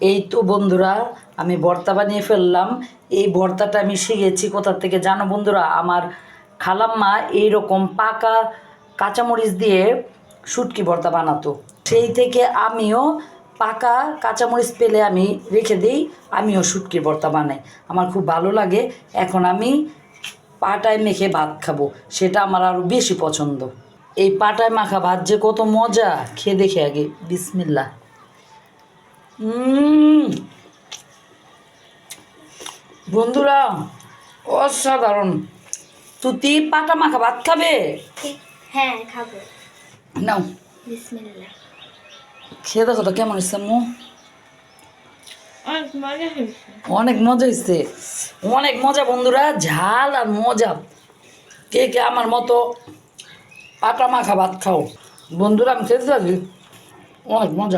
এই তো বন্ধুরা, আমি ভর্তা বানিয়ে ফেললাম। এই ভর্তাটা আমি শিখেছি কোথা থেকে জানো বন্ধুরা? আমার খালাম্মা এইরকম পাকা কাঁচামরিচ দিয়ে শুটকি ভর্তা বানাতো। সেই থেকে আমিও পাকা কাঁচামরিচ পেলে আমি রেখে দিই, আমিও শুটকির ভর্তা বানাই। আমার খুব ভালো লাগে। এখন আমি পাটায় মেখে ভাত খাবো, সেটা আমার আরও বেশি পছন্দ। এই পাটায় মাখা ভাত যে কত মজা, খেয়ে দেখে আগে। বিসমিল্লাহ। বন্ধুরা, অসাধারণ। তুই পাটা মাখা ভাত খাবে? হ্যাঁ খাবো। নাও বিসমিল্লাহ। খেয়ে দেখো তো কেমন হয়েছে আম্মু? অনেক মজা হয়েছে। অনেক মজা হয়েছে, অনেক মজা বন্ধুরা, ঝাল আর মজা। কে কে আমার মতো পাটা মাখা ভাত খাও? বন্ধুরা আমি খেতে থাকি, অনেক মজা।